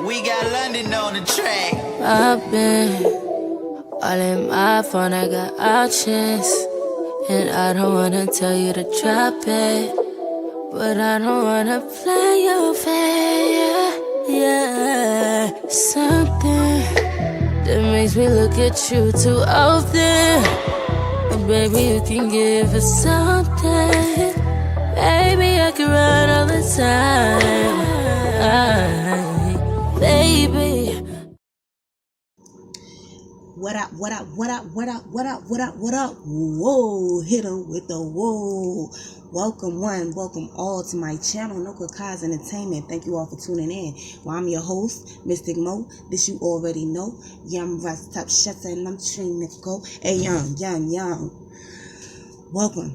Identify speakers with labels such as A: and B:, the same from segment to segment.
A: We got London on the track.
B: I've been all in my phone, I got options. And I don't wanna tell you to drop it, but I don't wanna play your fair. Yeah, something that makes me look at you too often. But baby, you can give us something. Baby, I can run all the time. Baby.
C: What up, what up, what up, what up, what up, what up, what up? Whoa, hit 'em with the whoa. Welcome one, welcome all to my channel, No Cause Entertainment. Thank you all for tuning in. Well, I'm your host, Mystic Mo. This you already know. Young Rust Top Shutter and I'm training to go. Hey, young. Welcome.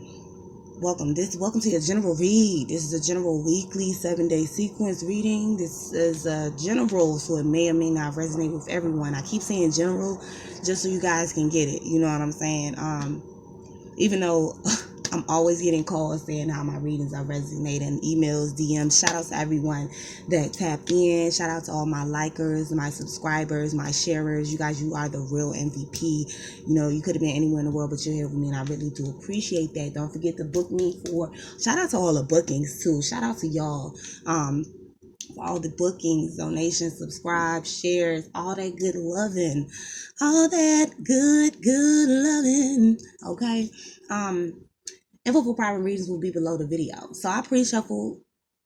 C: Welcome to your general read. This is a general weekly 7-day sequence reading. This is a general, so it may or may not resonate with everyone. I keep saying general just so you guys can get it. You know what I'm saying? Even though I'm always getting calls saying how my readings are resonating, emails, DMs. Shout out to everyone that tapped in. Shout out to all my likers, my subscribers, my sharers. You guys, you are the real MVP. You know, you could have been anywhere in the world, but you're here with me, and I really do appreciate that. Don't forget to book me for. Shout out to all the bookings too. Shout out to y'all. For all the bookings, donations, subscribe, shares, all that good loving, all that good loving. Okay. Info for private readings will be below the video. So I pre-shuffled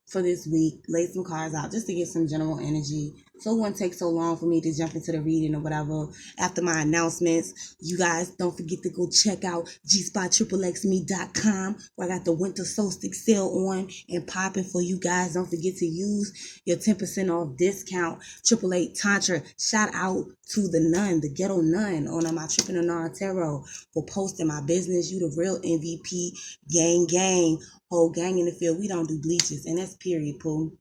C: for this week, laid some cards out just to get some general energy. So it wouldn't take so long for me to jump into the reading or whatever. After my announcements, you guys don't forget to go check out gspotxxme.com where I got the winter solstice sale on and popping for you guys. Don't forget to use your 10% off discount. 888 Tantra. Shout out to the nun, the ghetto nun on my Trippin' Anar Tarot for posting my business. You the real MVP. Gang. Whole gang in the field. We don't do bleaches, and that's period, poo.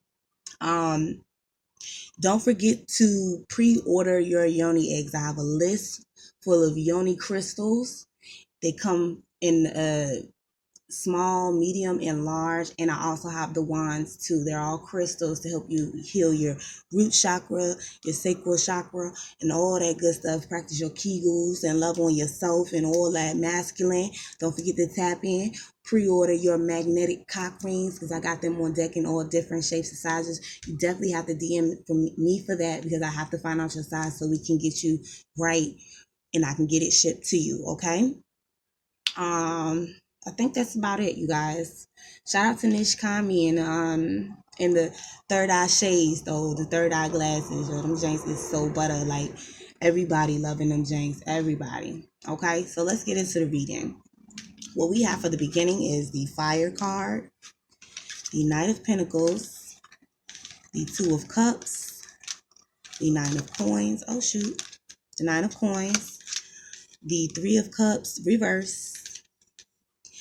C: Don't forget to pre-order your yoni eggs. I have a list full of yoni crystals. They come in small, medium, and large, and I also have the wands too. They're all crystals to help you heal your root chakra, your sacral chakra, and all that good stuff. Practice your kegels and love on yourself and all that masculine. Don't forget to tap in. Pre-order your magnetic cock rings because I got them on deck in all different shapes and sizes. You definitely have to DM me for that because I have to find out your size so we can get you right and I can get it shipped to you. Okay. I think that's about it, you guys. Shout out to Nish Kami and the third eye shades though, the third eye glasses. Yo, them janks is so butter. Like everybody loving them janks. Everybody. Okay, so let's get into the reading. What we have for the beginning is the Fire card, the Knight of Pentacles, the Two of Cups, the Nine of Coins. Oh shoot, the Nine of Coins, the Three of Cups reverse.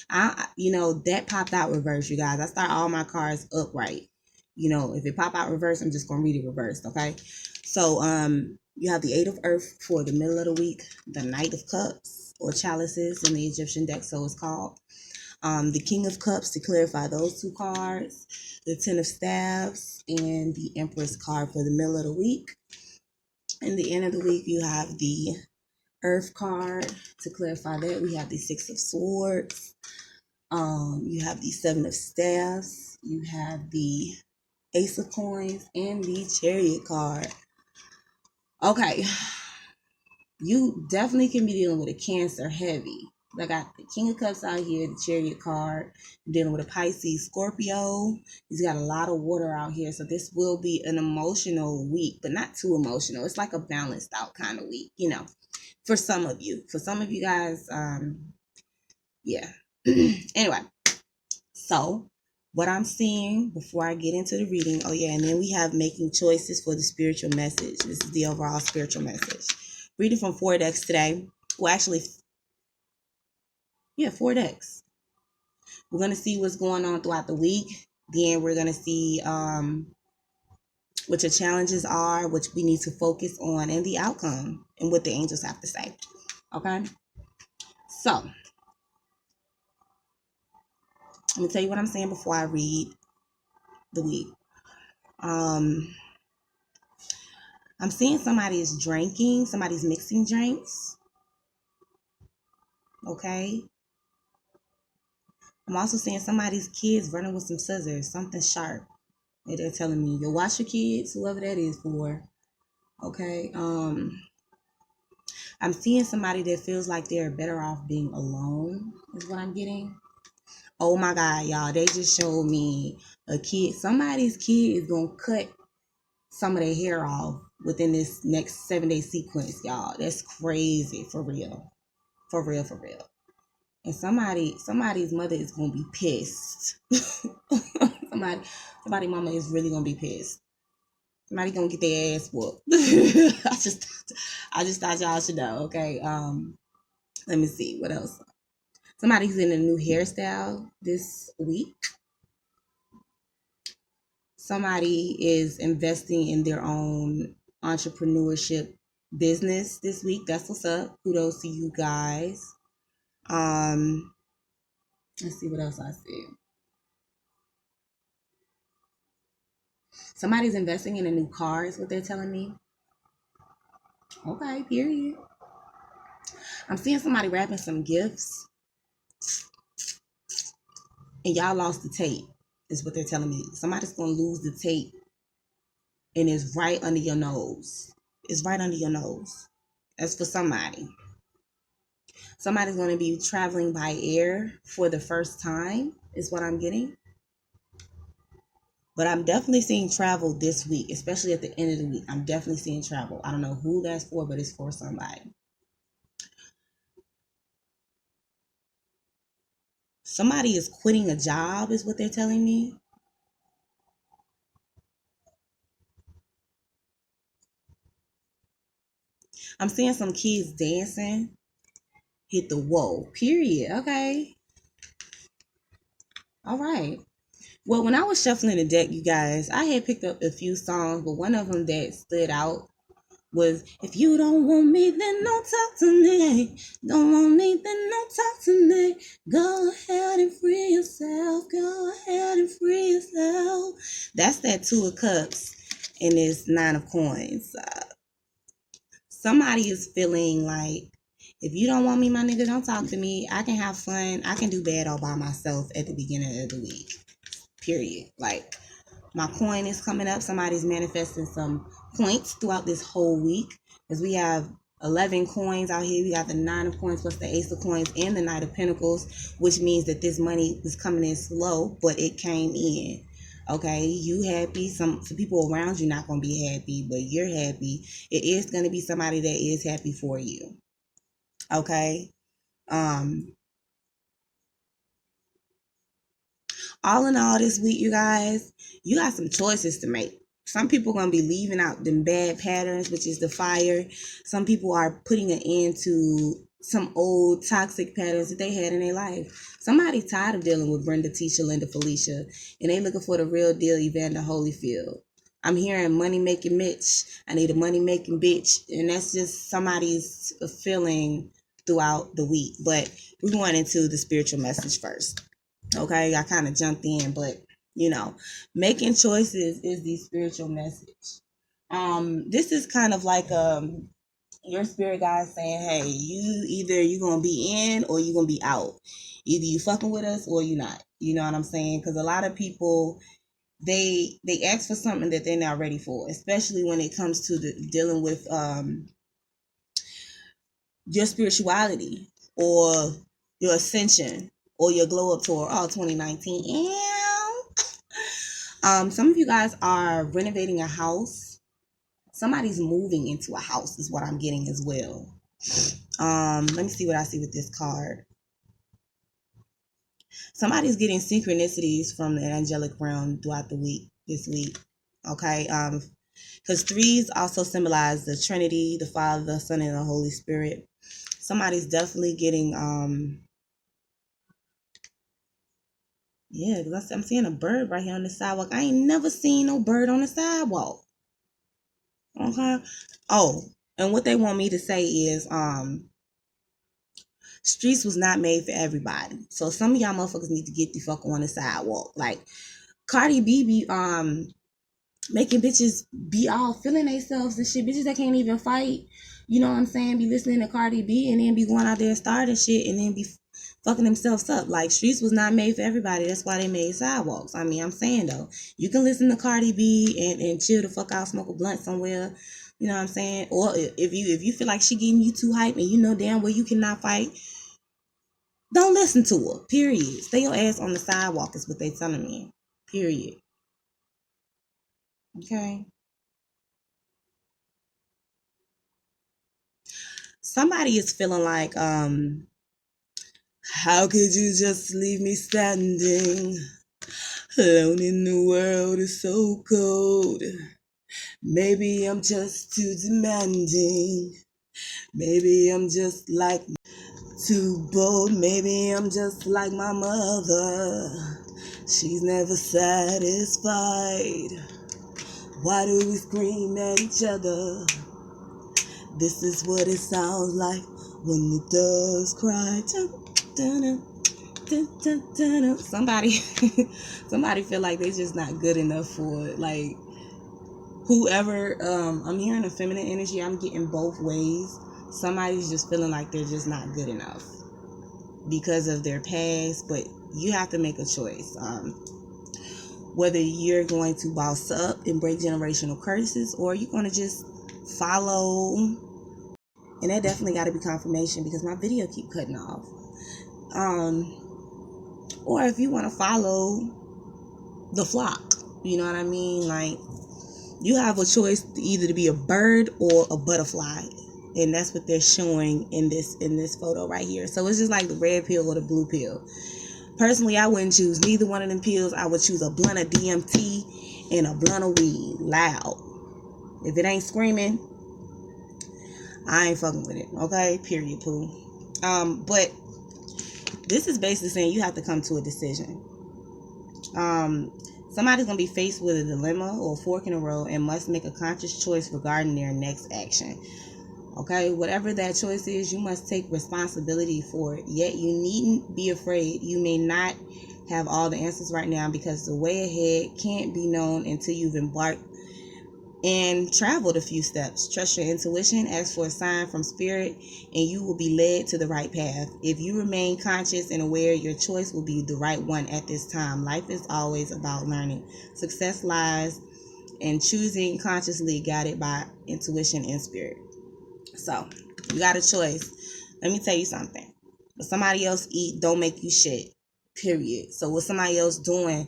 C: That popped out reverse, you guys. I start all my cards upright. If it pop out reverse, I'm just gonna read it reversed, okay? So you have the Eight of Earth for the middle of the week, the Knight of Cups or Chalices in the Egyptian deck, so it's called. The King of Cups to clarify those two cards, the Ten of Staves, and the Empress card for the middle of the week. In the end of the week, you have the Earth card to clarify that. We have the Six of Swords. You have the Seven of Staffs. You have the Ace of Coins and the Chariot card. Okay. You definitely can be dealing with a Cancer heavy. I got the King of Cups out here, the Chariot card. I'm dealing with a Pisces Scorpio. He's got a lot of water out here. So this will be an emotional week, but not too emotional. It's like a balanced out kind of week, for some of you. For some of you guys, yeah. Anyway, so what I'm seeing before I get into the reading, and then we have making choices for the spiritual message. This is the overall spiritual message. Reading from 4 decks today. Well, actually, 4 decks. We're going to see what's going on throughout the week. Then we're going to see what your challenges are, what we need to focus on, and the outcome, and what the angels have to say. Okay? So, let me tell you what I'm saying before I read the week. I'm seeing somebody is drinking. Somebody's mixing drinks. Okay. I'm also seeing somebody's kids running with some scissors. Something sharp. And they're telling me, yo, watch your kids, whoever that is for. Okay. I'm seeing somebody that feels like they're better off being alone, is what I'm getting. Oh my God, y'all. They just showed me a kid. Somebody's kid is going to cut some of their hair off within this next 7-day sequence, y'all. That's crazy. For real. For real, for real. And somebody's mother is going to be pissed. Somebody mama is really going to be pissed. Somebody going to get their ass whooped. I just thought y'all should know, okay? Let me see. What else? Somebody's in a new hairstyle this week. Somebody is investing in their own entrepreneurship business this week. That's what's up. Kudos to you guys. Let's see what else I see. Somebody's investing in a new car is what they're telling me. Okay, period. I'm seeing somebody wrapping some gifts. And y'all lost the tape, is what they're telling me. Somebody's going to lose the tape. And it's right under your nose. It's right under your nose. That's for somebody. Somebody's going to be traveling by air for the first time, is what I'm getting. But I'm definitely seeing travel this week, especially at the end of the week. I'm definitely seeing travel. I don't know who that's for, but it's for somebody. Somebody is quitting a job, is what they're telling me. I'm seeing some kids dancing. Hit the whoa, period. Okay. All right. Well, when I was shuffling the deck, you guys, I had picked up a few songs, but one of them that stood out was, if you don't want me, then don't talk to me. Don't want me, then don't talk to me. Go ahead and free yourself. Go ahead and free yourself. That's that 2 of Cups and this 9 of Coins. Somebody is feeling like, if you don't want me, my nigga, don't talk to me. I can have fun. I can do bad all by myself at the beginning of the week. Period. Like, my coin is coming up. Somebody's manifesting some points throughout this whole week. Because we have 11 coins out here. We got the 9 of Coins plus the Ace of Coins and the Knight of Pentacles, which means that this money is coming in slow, but it came in. Okay, you happy. Some people around you not going to be happy, but you're happy. It is going to be somebody that is happy for you. Okay. All in all, this week, you guys, you got some choices to make. Some people are going to be leaving out them bad patterns, which is the fire. Some people are putting an end to some old toxic patterns that they had in their life. Somebody tired of dealing with Brenda, Tisha, Linda, Felicia, and they looking for the real deal, Evander Holyfield. I'm hearing money making Mitch. I need a money making bitch. And that's just somebody's feeling throughout the week. But we're going into the spiritual message first. Okay, I kind of jumped in, but making choices is the spiritual message. This is kind of like your spirit guide saying, hey, you gonna be in or you gonna be out. Either you fucking with us or you not. You know what I'm saying? Because a lot of people, they ask for something that they're not ready for, especially when it comes to dealing with your spirituality or your ascension or your glow up tour. 2019. Some of you guys are renovating a house. Somebody's moving into a house is what I'm getting as well. Let me see what I see with this card. Somebody's getting synchronicities from the angelic realm throughout the week, this week. Okay. Because 3s also symbolize the Trinity, the Father, the Son, and the Holy Spirit. Somebody's definitely getting yeah, because I'm seeing a bird right here on the sidewalk. I ain't never seen no bird on the sidewalk. Okay. Oh, and what they want me to say is streets was not made for everybody. So some of y'all motherfuckers need to get the fuck on the sidewalk. Like Cardi B making bitches be all feeling themselves and shit. Bitches that can't even fight. You know what I'm saying? Be listening to Cardi B and then be going out there and starting shit and then be fucking themselves up. Like, streets was not made for everybody. That's why they made sidewalks. I mean, I'm saying though, you can listen to Cardi B and chill the fuck out, smoke a blunt somewhere. You know what I'm saying? Or if you feel like she getting you too hype and you know damn well you cannot fight, don't listen to her. Period. Stay your ass on the sidewalk is what they telling me. Period. Okay. Somebody is feeling like, how could you just leave me standing alone in the world is so cold? Maybe I'm just too demanding. Maybe I'm just like too bold. Maybe I'm just like my mother. She's never satisfied. Why do we scream at each other? This is what it sounds like when the doves cry. Somebody feel like they just not good enough for it. Like, whoever, I'm hearing a feminine energy. I'm getting both ways. Somebody's just feeling like they're just not good enough because of their past, but you have to make a choice. Whether you're going to boss up and break generational curses, or you're going to just follow. And that definitely got to be confirmation because my video keep cutting off. Or if you want to follow the flock, you know what I mean? Like, you have a choice either to be a bird or a butterfly, and that's what they're showing in this photo right here. So it's just like the red pill or the blue pill. Personally, I wouldn't choose neither one of them pills. I would choose a blunt of DMT and a blunt of weed, loud. If it ain't screaming, I ain't fucking with it. Okay, period, poo. But this is basically saying you have to come to a decision. Somebody's gonna be faced with a dilemma or a fork in the road and must make a conscious choice regarding their next action. Okay, whatever that choice is, you must take responsibility for it. Yet you needn't be afraid. You may not have all the answers right now because the way ahead can't be known until you've embarked and traveled a few steps. Trust your intuition, ask for a sign from spirit, and you will be led to the right path. If you remain conscious and aware, your choice will be the right one at this time. Life is always about learning. Success lies in choosing consciously, guided by intuition and spirit. So, you got a choice. Let me tell you something. What somebody else eat don't make you shit. Period. So what somebody else doing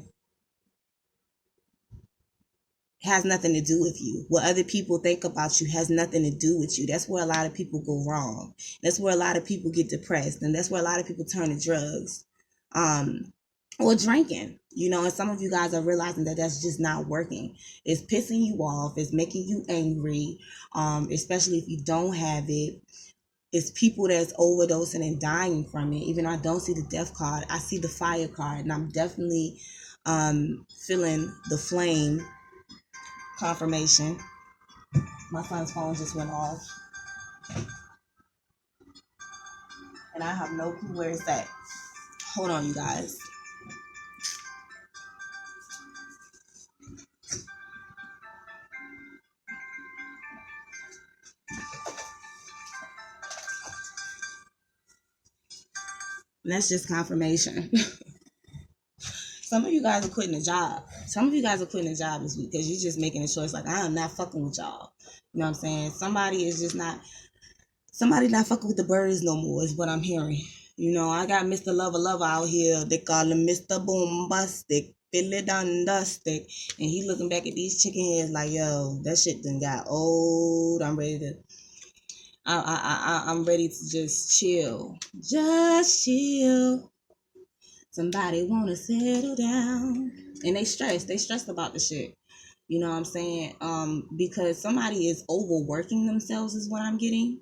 C: has nothing to do with you. What other people think about you has nothing to do with you. That's where a lot of people go wrong. That's where a lot of people get depressed, and that's where a lot of people turn to drugs, or drinking. You know, and some of you guys are realizing that that's just not working. It's pissing you off. It's making you angry, especially if you don't have it. It's people that's overdosing and dying from it. Even though I don't see the death card, I see the fire card, and I'm definitely feeling the flame confirmation. My son's phone just went off, and I have no clue where it's at. Hold on, you guys. And that's just confirmation. Some of you guys are quitting a job. Some of you guys are quitting a job this week because you're just making a choice like, I am not fucking with y'all. You know what I'm saying? Somebody not fucking with the birds no more is what I'm hearing. You know, I got Mr. Lover out here. They call him Mr. Boombastic, Philidundastic. And he looking back at these chicken heads like, yo, that shit done got old. I'm ready to just chill. Just chill. Somebody wanna settle down. And they stressed about the shit. You know what I'm saying? Because somebody is overworking themselves is what I'm getting.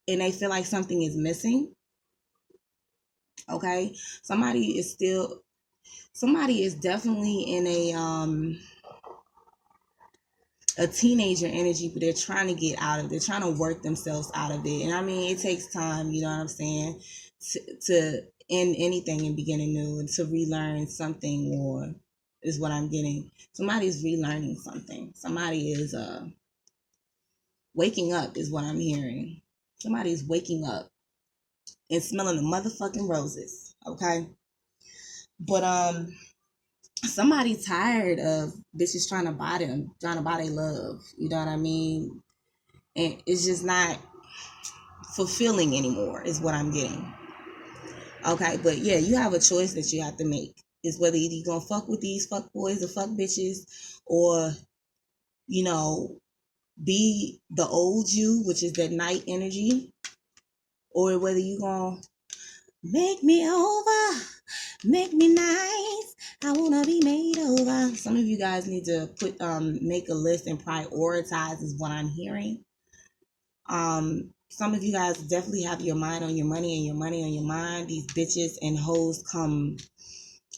C: And they feel like something is missing. Okay? Somebody is definitely in a teenager energy, but they're trying to get out of it. They're trying to work themselves out of it. And I mean, it takes time, you know what I'm saying, to end anything and begin anew and to relearn something or is what I'm getting. Somebody's relearning something. Somebody is waking up is what I'm hearing. Somebody's waking up and smelling the motherfucking roses. Okay. But somebody tired of bitches trying to buy them, trying to buy their love. You know what I mean? And it's just not fulfilling anymore is what I'm getting. Okay, but yeah, you have a choice that you have to make. Is whether you're gonna fuck with these fuck boys or fuck bitches, or you know, be the old you, which is that night energy, or whether you gonna make me over, make me nice. I wanna be made over. Some of you guys need to make a list and prioritize is what I'm hearing. Some of you guys definitely have your mind on your money and your money on your mind. These bitches and hoes come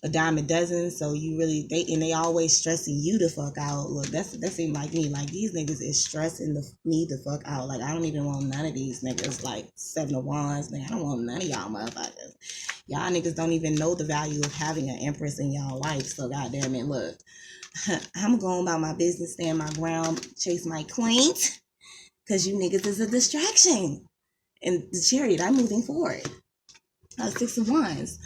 C: a dime a dozen, so you really they always stressing you the fuck out. Look, that seems like me. Like these niggas is stressing me the fuck out. Like I don't even want none of these niggas. Like 7 of Wands, man. I don't want none of y'all motherfuckers. Y'all niggas don't even know the value of having an empress in y'all life. So goddamn it, look, I'm going about my business, stand my ground, chase my quaint, cause you niggas is a distraction. And the Chariot, I'm moving forward. 6 of Wands.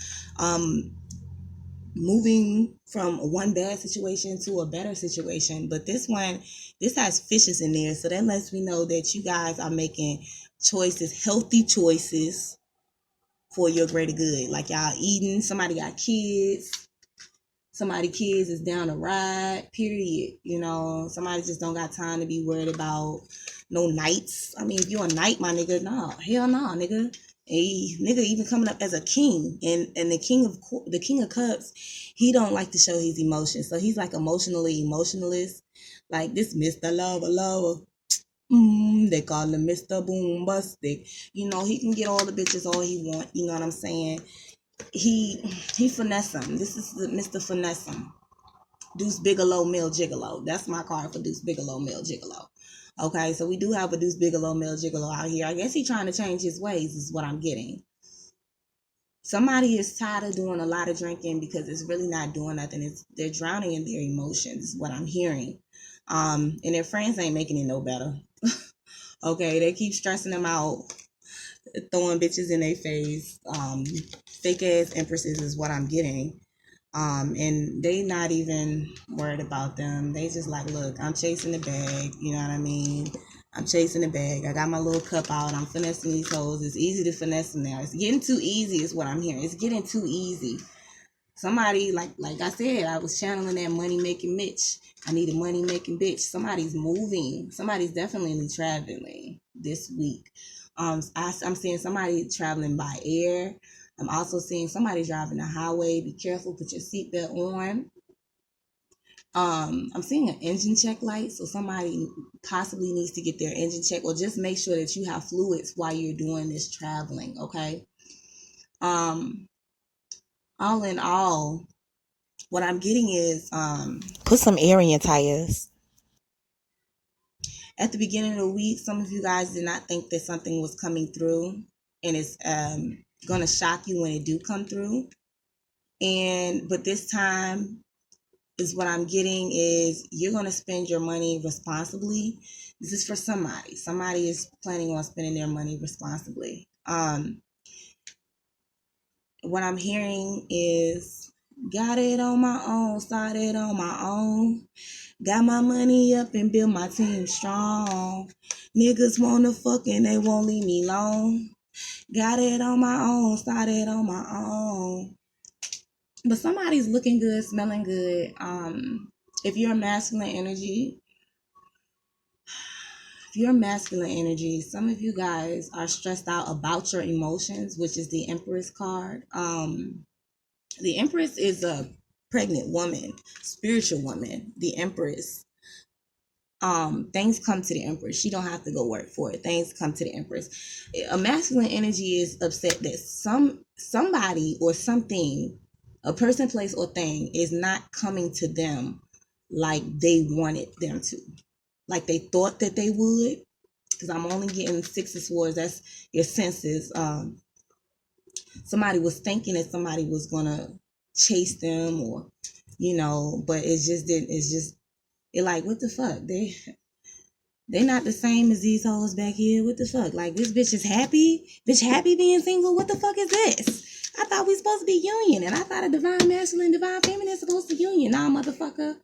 C: Moving from one bad situation to a better situation. But this has fishes in there. So that lets me know that you guys are making choices, healthy choices for your greater good. Like y'all eating, somebody got kids, somebody kids is down the ride, period. You know, somebody just don't got time to be worried about no nights. I mean, if you're a knight, my nigga, no, hell no, nigga. A nigga even coming up as a king, and the king of cups, he don't like to show his emotions, so he's like emotionally emotionalist, like this Mr. Lover. They call him Mr. Boombastic. You know, he can get all the bitches all he want. You know what I'm saying? He finesse him. This is the Mr. Finesse him. Deuce Bigelow, male gigolo. That's my card for Deuce Bigelow, male gigolo. Okay, so we do have a Deuce Bigelow, male gigolo out here. I guess he's trying to change his ways is what I'm getting. Somebody is tired of doing a lot of drinking because it's really not doing nothing. They're drowning in their emotions is what I'm hearing. And their friends ain't making it no better. Okay, they keep stressing them out, throwing bitches in their face. Fake ass empresses is what I'm getting. And they not even worried about them. They just like, look, I'm chasing the bag. You know what I mean? I'm chasing the bag. I got my little cup out. I'm finessing these hoes. It's easy to finesse them now. It's getting too easy is what I'm hearing. It's getting too easy. Somebody, like I said, I was channeling that money-making Mitch. I need a money-making bitch. Somebody's moving. Somebody's definitely traveling this week. I'm seeing somebody traveling by air. I'm also seeing somebody driving the highway. Be careful. Put your seatbelt on. I'm seeing an engine check light. So somebody possibly needs to get their engine check, or just make sure that you have fluids while you're doing this traveling. Okay. All in all, what I'm getting is put some air in your tires. At the beginning of the week, some of you guys did not think that something was coming through, and it's gonna shock you when it do come through. But this time is what I'm getting is you're gonna spend your money responsibly. This is for somebody. Somebody is planning on spending their money responsibly. What I'm hearing is got it on my own, started on my own. Got my money up and built my team strong. Niggas wanna fuck and they won't leave me alone. Got it on my own, started on my own. But somebody's looking good, smelling good. If you're masculine energy, some of you guys are stressed out about your emotions, which is the Empress card. The Empress is a pregnant woman, spiritual woman. The Empress. Things come to the Empress. She don't have to go work for it. Things come to the Empress. A masculine energy is upset that somebody or something, a person, place, or thing is not coming to them like they wanted them to, like they thought that they would. Because I'm only getting 6 of Swords. That's your senses. Somebody was thinking that somebody was gonna chase them, or you know, but it just didn't, it like, what the fuck? They not the same as these hoes back here. What the fuck? Like, this bitch is happy? Bitch happy being single? What the fuck is this? I thought we supposed to be union, and I thought a divine masculine, divine feminine is supposed to union. Nah, motherfucker.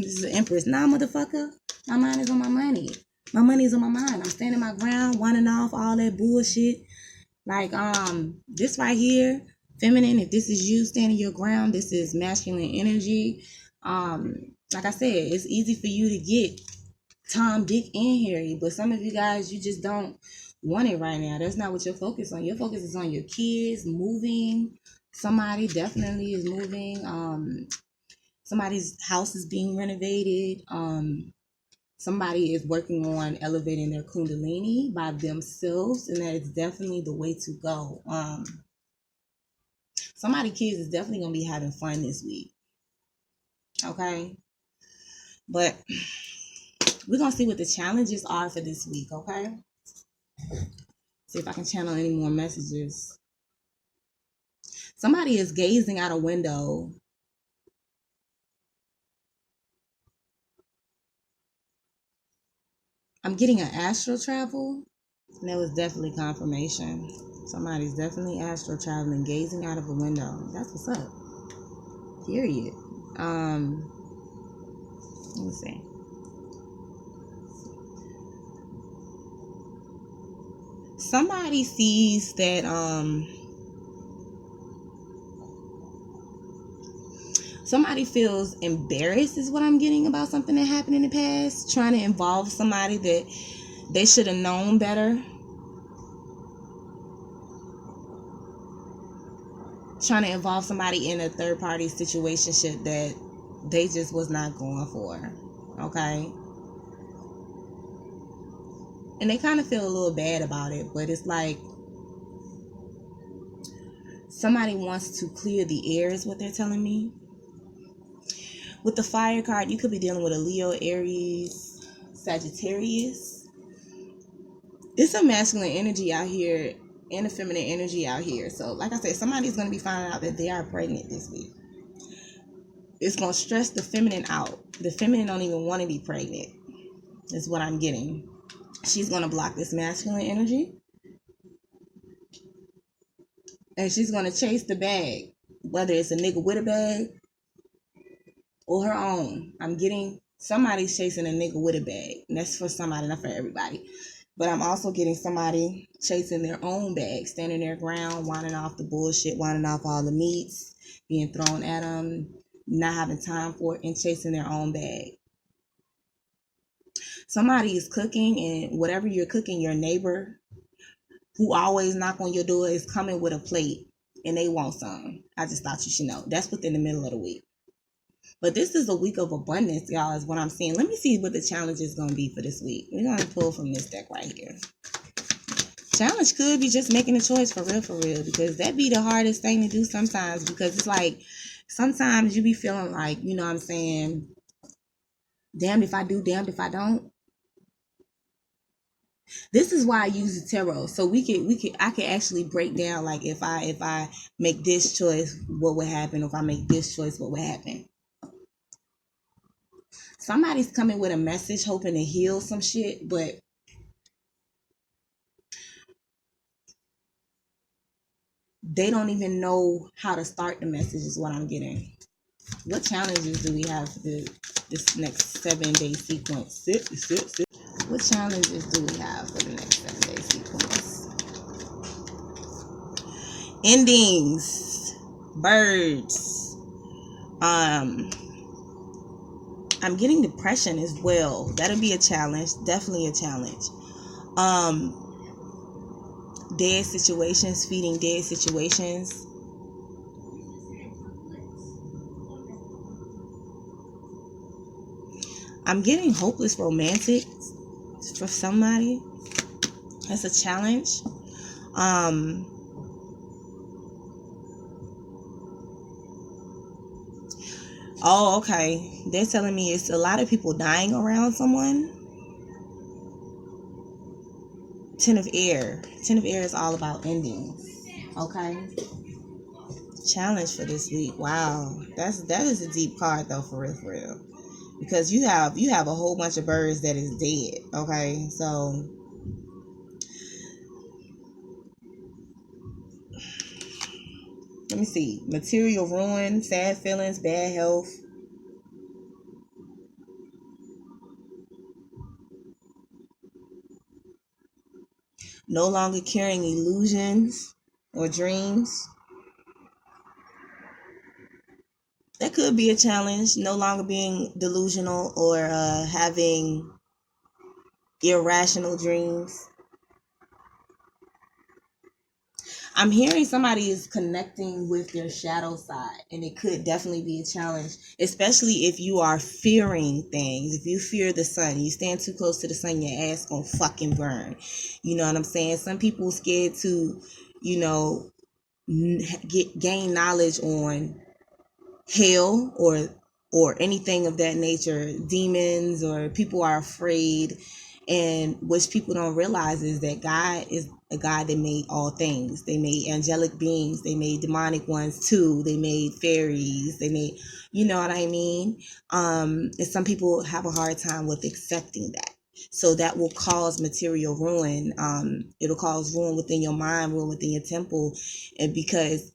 C: This is the Empress. Nah, motherfucker. My mind is on my money. My money is on my mind. I'm standing my ground, wanting off all that bullshit. Like, this right here, feminine, if this is you standing your ground, this is masculine energy. Like I said, it's easy for you to get Tom, Dick, and Harry, but some of you guys, you just don't want it right now. That's not what your focus on. Your focus is on your kids, moving. Somebody definitely is moving. Somebody's house is being renovated. Somebody is working on elevating their kundalini by themselves, and that is definitely the way to go. Somebody's kids is definitely gonna be having fun this week. Okay, but we're going to see what the challenges are for this week, okay? See if I can channel any more messages. Somebody is gazing out a window. I'm getting an astral travel. And that was definitely confirmation. Somebody's definitely astral traveling, gazing out of a window. That's what's up. Period. Let me see. Somebody sees that somebody feels embarrassed is what I'm getting about something that happened in the past, trying to involve somebody that they should have known better, trying to involve somebody in a third party situationship that they just was not going for. Okay, and they kind of feel a little bad about it, but it's like somebody wants to clear the air is what they're telling me. With the fire card, you could be dealing with a Leo, Aries, Sagittarius. It's a masculine energy out here and a feminine energy out here. So like I said, somebody's going to be finding out that they are pregnant this week. It's going to stress the feminine out. The feminine don't even want to be pregnant is what I'm getting. She's going to block this masculine energy. And she's going to chase the bag. Whether it's a nigga with a bag or her own. I'm getting somebody's chasing a nigga with a bag. And that's for somebody, not for everybody. But I'm also getting somebody chasing their own bag, standing their ground, winding off the bullshit, winding off all the meats being thrown at them, not having time for it, and chasing their own bag. Somebody is cooking, and whatever you're cooking, your neighbor who always knock on your door is coming with a plate, and they want some. I just thought you should know. That's within the middle of the week. But this is a week of abundance, y'all, is what I'm seeing. Let me see what the challenge is going to be for this week. We're going to pull from this deck right here. Challenge could be just making a choice for real, because that be the hardest thing to do sometimes, because it's like sometimes you be feeling like, you know what I'm saying, damned if I do, damned if I don't. This is why I use the tarot, so I could actually break down, like, if I make this choice, what would happen? If I make this choice, what would happen? Somebody's coming with a message hoping to heal some shit, but they don't even know how to start the message is what I'm getting. What challenges do we have for this next 7-day sequence? What challenges do we have for the next 7-day sequence? Endings. Birds. I'm getting depression as well. That'll be a challenge. Definitely a challenge. Dead situations, feeding dead situations. I'm getting hopeless romantic for somebody. That's a challenge. Oh, okay. They're telling me it's a lot of people dying around someone. Ten of Air. Ten of Air is all about endings. Okay. Challenge for this week. Wow. That is a deep card though, for real, for real. Because you have a whole bunch of birds that is dead. Okay. So let me see. Material ruin, sad feelings, bad health. No longer carrying illusions or dreams. That could be a challenge. No longer being delusional or having irrational dreams. I'm hearing somebody is connecting with their shadow side, and it could definitely be a challenge, especially if you are fearing things. If you fear the sun, you stand too close to the sun, your ass gonna fucking burn. You know what I'm saying? Some people scared to, you know, gain knowledge on hell or anything of that nature, demons, or people are afraid. And which people don't realize is that God is a God that made all things. They made angelic beings, they made demonic ones too, they made fairies, they made, you know what I mean? And some people have a hard time with accepting that. So that will cause material ruin. It'll cause ruin within your mind, ruin within your temple. And because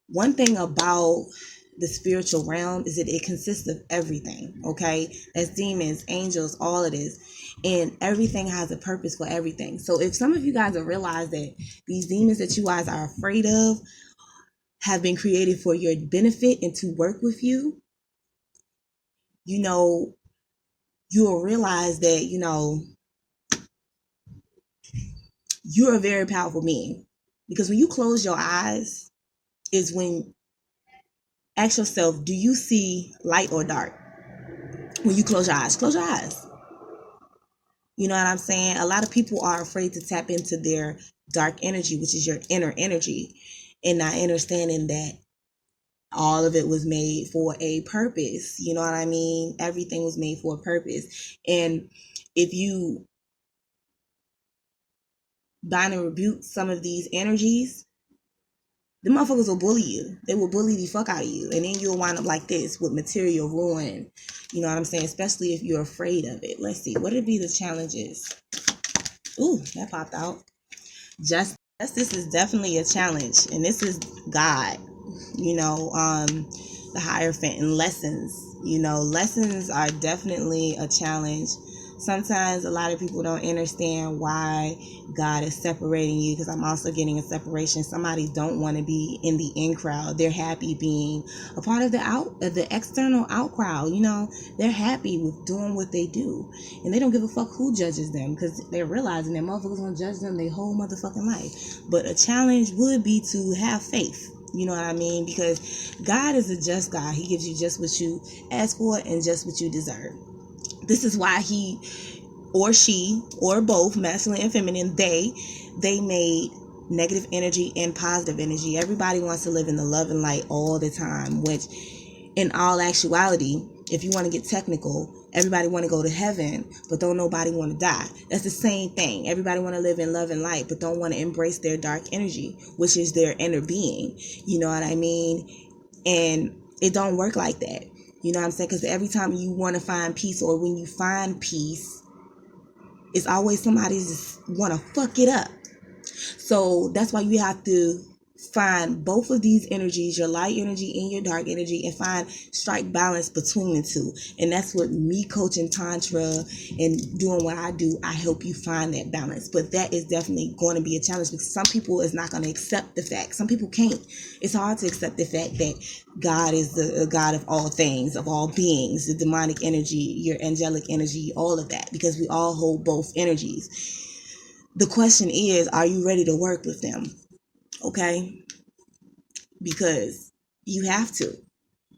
C: one thing about the spiritual realm is that it consists of everything. Okay, that's demons, angels, all of this, and everything has a purpose for everything. So if some of you guys have realized that these demons that you guys are afraid of have been created for your benefit and to work with you, you know, you will realize that, you know, you're a very powerful being. Because when you close your eyes is when, ask yourself, do you see light or dark? When you close your eyes, close your eyes. You know what I'm saying? A lot of people are afraid to tap into their dark energy, which is your inner energy, and not understanding that all of it was made for a purpose. You know what I mean? Everything was made for a purpose. And if you bind and rebuke some of these energies, the motherfuckers will bully you. They will bully the fuck out of you. And then you'll wind up like this with material ruin. You know what I'm saying? Especially if you're afraid of it. Let's see. What would be the challenges? Ooh, that popped out. Justice is definitely a challenge. And this is God. You know, the Hierophant, and lessons. You know, lessons are definitely a challenge. Sometimes a lot of people don't understand why God is separating you, because I'm also getting a separation. Somebody don't want to be in the in crowd. They're happy being a part of the external out crowd. You know, they're happy with doing what they do, and they don't give a fuck who judges them, because they're realizing that motherfuckers gonna judge them their whole motherfucking life. But a challenge would be to have faith. You know what I mean? Because God is a just God. He gives you just what you ask for and just what you deserve. This is why he or she or both, masculine and feminine, they made negative energy and positive energy. Everybody wants to live in the love and light all the time, which in all actuality, if you want to get technical, everybody want to go to heaven, but don't nobody want to die. That's the same thing. Everybody want to live in love and light, but don't want to embrace their dark energy, which is their inner being. You know what I mean? And it don't work like that. You know what I'm saying? Because every time you want to find peace, or when you find peace, it's always somebody just want to fuck it up. So that's why you have to find both of these energies, your light energy and your dark energy, and strike balance between the two. And that's what me coaching Tantra and doing what I do, I help you find that balance. But that is definitely going to be a challenge, because some people is not going to accept the fact. Some people can't. It's hard to accept the fact that God is the God of all things, of all beings, the demonic energy, your angelic energy, all of that, because we all hold both energies. The question is, are you ready to work with them? Okay? Because you have to.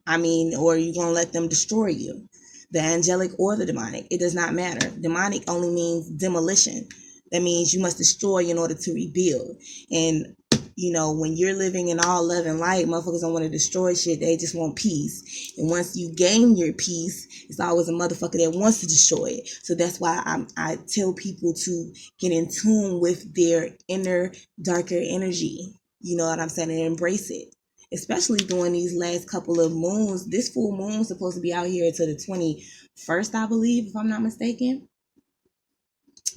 C: I mean, or you're going to let them destroy you. The angelic or the demonic. It does not matter. Demonic only means demolition. That means you must destroy in order to rebuild. And, you know, when you're living in all love and light, motherfuckers don't want to destroy shit. They just want peace. And once you gain your peace, it's always a motherfucker that wants to destroy it. So that's why I tell people to get in tune with their inner, darker energy. You know what I'm saying? And embrace it. especially during these last couple of moons. This full moon is supposed to be out here to the 21st, I believe, if I'm not mistaken.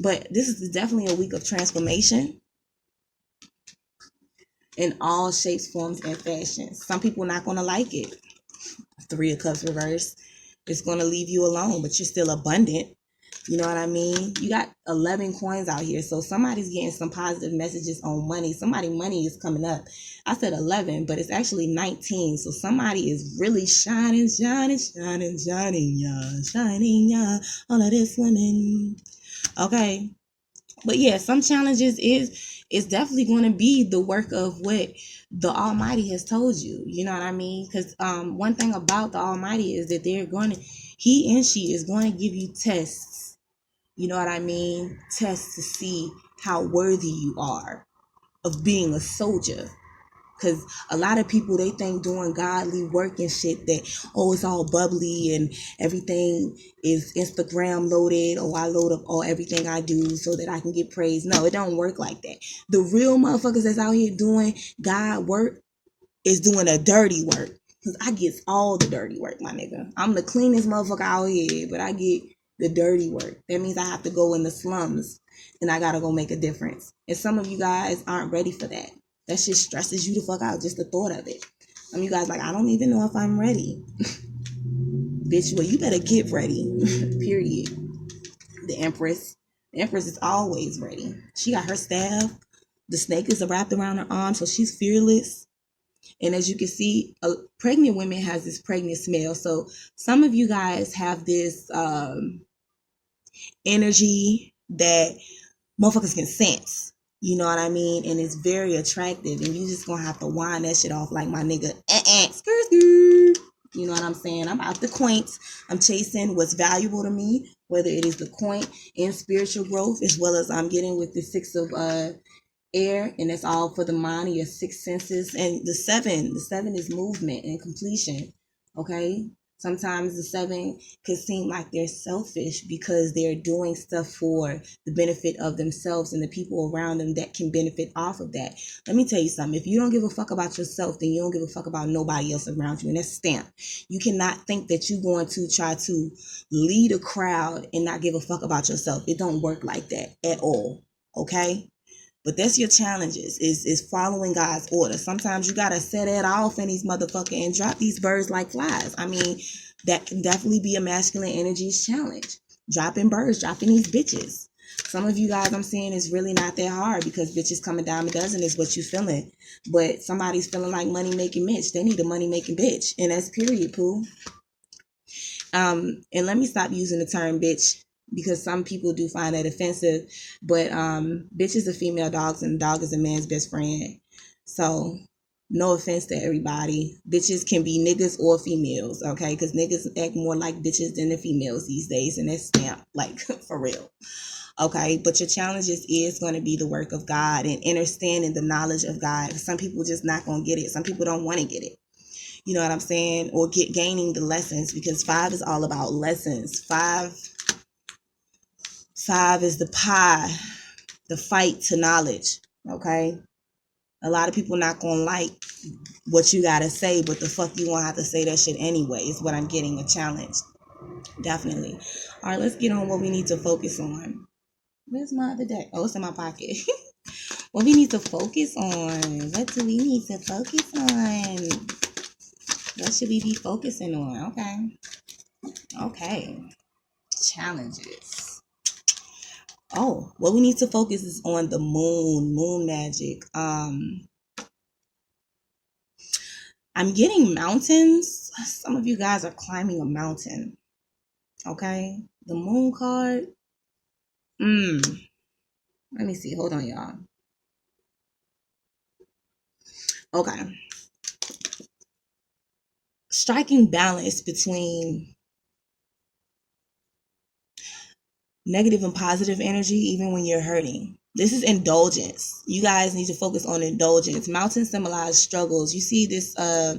C: But this is definitely a week of transformation in all shapes, forms, and fashions. Some people are not going to like it. Three of Cups reverse. It's going to leave you alone, but you're still abundant. You know what I mean? You got 11 coins out here. So somebody's getting some positive messages on money. Somebody money is coming up. I said 11, but it's actually 19. So somebody is really shining, y'all. Shining, y'all. All of this women. Okay. But yeah, some challenges is definitely going to be the work of what the Almighty has told you. You know what I mean? Because one thing about the Almighty is that He and she is going to give you tests. You know what I mean? Tests to see how worthy you are of being a soldier. Because a lot of people, they think doing godly work and shit that, oh, it's all bubbly and everything is Instagram loaded, or I load up all everything I do so that I can get praise. No, it don't work like that. The real motherfuckers that's out here doing God work is doing the dirty work. Because I get all the dirty work, my nigga. I'm the cleanest motherfucker out here, but I get the dirty work. That means I have to go in the slums and I gotta go make a difference. And some of you guys aren't ready for that. That shit stresses you the fuck out, just the thought of it. Some of you guys like, I don't even know if I'm ready. Bitch, well, you better get ready. Period. The Empress. The Empress is always ready. She got her staff. The snake is wrapped around her arm, so she's fearless. And as you can see, pregnant women has this pregnant smell. So some of you guys have this energy that motherfuckers can sense. You know what I mean? And it's very attractive. And you just gonna have to wind that shit off like my nigga. Skirt. You know what I'm saying? I'm out the coins. I'm chasing what's valuable to me, whether it is the coin and spiritual growth, as well as I'm getting with the 6 of air, and that's all for the mind, your 6 senses. And the seven is movement and completion. Okay, sometimes the 7 could seem like they're selfish because they're doing stuff for the benefit of themselves and the people around them that can benefit off of that. Let me tell you something. If you don't give a fuck about yourself, then you don't give a fuck about nobody else around you, and that's stamp. You cannot think that you're going to try to lead a crowd and not give a fuck about yourself. It don't work like that at all. Okay. But that's your challenges, is following God's order. Sometimes you got to set it off in these motherfuckers and drop these birds like flies. I mean, that can definitely be a masculine energies challenge. Dropping birds, dropping these bitches. Some of you guys I'm seeing is really not that hard because bitches coming down a dozen is what you feeling. But somebody's feeling like money making bitch. They need a money making bitch. And that's period, poo. And let me stop using the term bitch, because some people do find that offensive, but bitches are female dogs and a dog is a man's best friend. So no offense to everybody. Bitches can be niggas or females, okay? Because niggas act more like bitches than the females these days, and that's stamp, like, for real. Okay, but your challenges is going to be the work of God and understanding the knowledge of God. Some people just not going to get it. Some people don't want to get it. You know what I'm saying? Or gaining the lessons, because 5 is all about lessons. Five is the pie, the fight to knowledge. Okay, a lot of people not gonna like what you gotta say, but the fuck you gonna have to say that shit anyway is what I'm getting, a challenge. Definitely. All right, let's get on what we need to focus on. Where's my other deck? Oh, it's in my pocket. What we need to focus on. What do we need to focus on? What should we be focusing on? Okay. Challenges. Oh, what we need to focus is on the moon magic. I'm getting mountains. Some of you guys are climbing a mountain. Okay, the moon card. Let me see. Hold on, y'all. Okay. Striking balance between negative and positive energy, even when you're hurting. This is indulgence. You guys need to focus on indulgence. Mountains symbolize struggles. You see this 9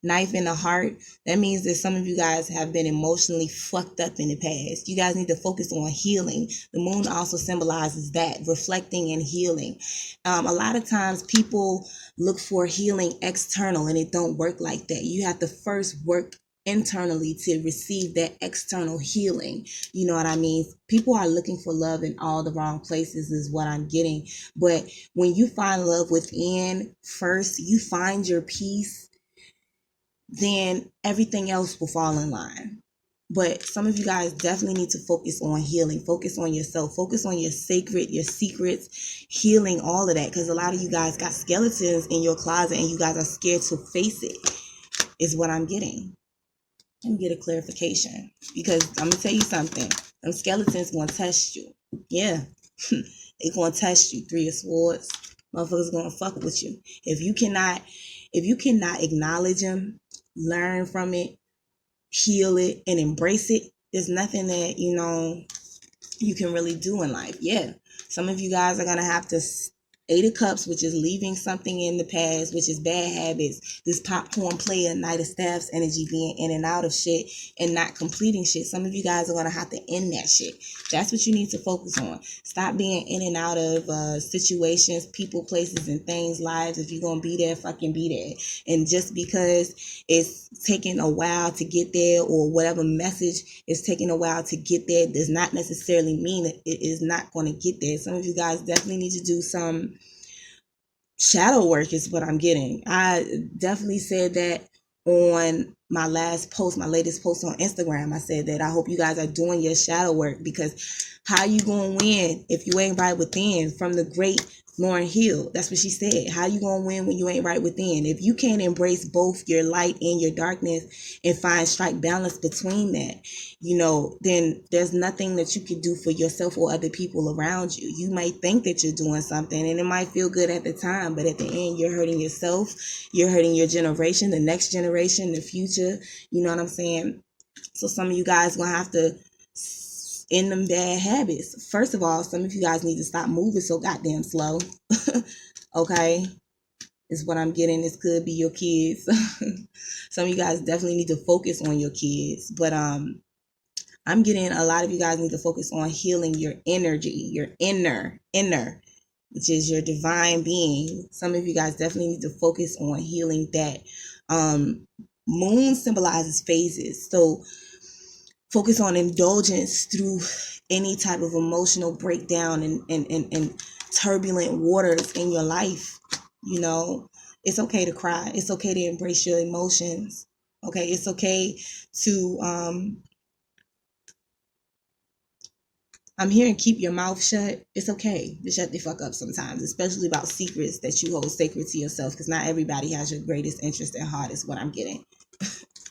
C: knife in the heart, that means that some of you guys have been emotionally fucked up in the past. You guys need to focus on healing. The moon also symbolizes that, reflecting and healing. A lot of times people look for healing external, and it don't work like that. You have to first work internally to receive that external healing. You know what I mean? People are looking for love in all the wrong places is what I'm getting. But when you find love within first, you find your peace, then everything else will fall in line. But some of you guys definitely need to focus on healing, focus on yourself, focus on your sacred, your secrets, healing, all of that. Because a lot of you guys got skeletons in your closet and you guys are scared to face it, is what I'm getting. Let me get a clarification, because I'm gonna tell you something. Them skeletons gonna test you. Yeah, they gonna test you. Three of Swords, motherfuckers gonna fuck with you. If you cannot acknowledge them, learn from it, heal it, and embrace it, there's nothing that you can really do in life. Yeah, some of you guys are gonna have to. Eight of Cups, which is leaving something in the past, which is bad habits. This popcorn player, Knight of Staffs energy, being in and out of shit and not completing shit. Some of you guys are going to have to end that shit. That's what you need to focus on. Stop being in and out of situations, people, places, and things, lives. If you're going to be there, fucking be there. And just because it's taking a while to get there, or whatever message is taking a while to get there, does not necessarily mean that it is not going to get there. Some of you guys definitely need to do some shadow work, is what I'm getting. I definitely said that on my latest post on Instagram. I said that I hope you guys are doing your shadow work, because how you gonna win if you ain't right within? From the great Lauryn Hill, that's what she said. How you gonna win when you ain't right within? If you can't embrace both your light and your darkness and strike balance between that, then there's nothing that you can do for yourself or other people around you. You might think that you're doing something and it might feel good at the time, but at the end you're hurting yourself, you're hurting your generation, the next generation, the future. You know what I'm saying? So some of you guys gonna have to end them bad habits. First of all, some of you guys need to stop moving so goddamn slow. Okay, is what I'm getting. This could be your kids. Some of you guys definitely need to focus on your kids, but I'm getting a lot of you guys need to focus on healing your energy, your inner, which is your divine being. Some of you guys definitely need to focus on healing that. Moon symbolizes phases, so focus on indulgence through any type of emotional breakdown and turbulent waters in your life. It's okay to cry. It's okay to embrace your emotions. Okay, it's okay to I'm hearing keep your mouth shut. It's okay to shut the fuck up sometimes, especially about secrets that you hold sacred to yourself, because not everybody has your greatest interest at heart, is what I'm getting.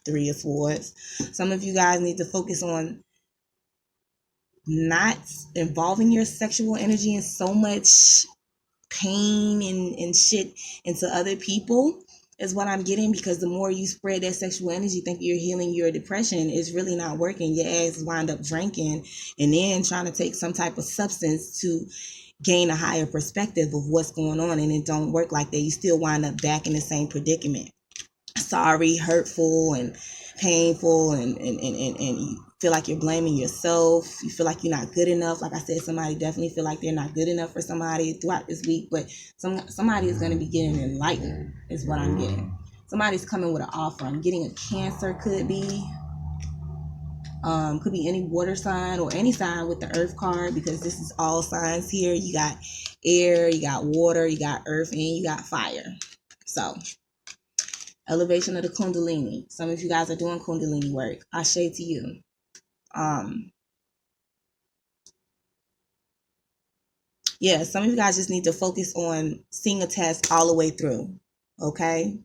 C: Three of Swords. Some of you guys need to focus on not involving your sexual energy in so much pain and shit into other people, is what I'm getting, because the more you spread that sexual energy, think you're healing your depression, is really not working. Your ass wind up drinking and then trying to take some type of substance to gain a higher perspective of what's going on, and it don't work like that. You still wind up back in the same predicament. Sorry, hurtful and painful, and you feel like you're blaming yourself. You feel like you're not good enough. Like I said, somebody definitely feel like they're not good enough for somebody throughout this week, but somebody is going to be getting enlightened, is what I'm getting. Somebody's coming with an offer. I'm getting a Cancer, could be any water sign or any sign with the Earth card, because this is all signs here. You got air, you got water, you got earth, and you got fire. So elevation of the Kundalini. Some of you guys are doing Kundalini work. I say to you. Some of you guys just need to focus on seeing a task all the way through. Okay?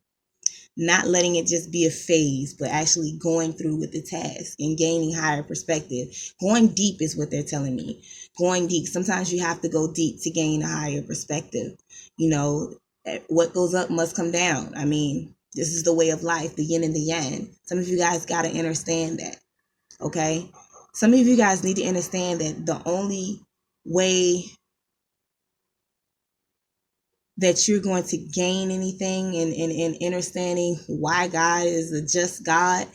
C: Not letting it just be a phase, but actually going through with the task and gaining higher perspective. Going deep is what they're telling me. Going deep. Sometimes you have to go deep to gain a higher perspective. What goes up must come down. I mean, this is the way of life, the yin and the yang. Some of you guys got to understand that. Okay? Some of you guys need to understand that the only way that you're going to gain anything in understanding why God is a just God,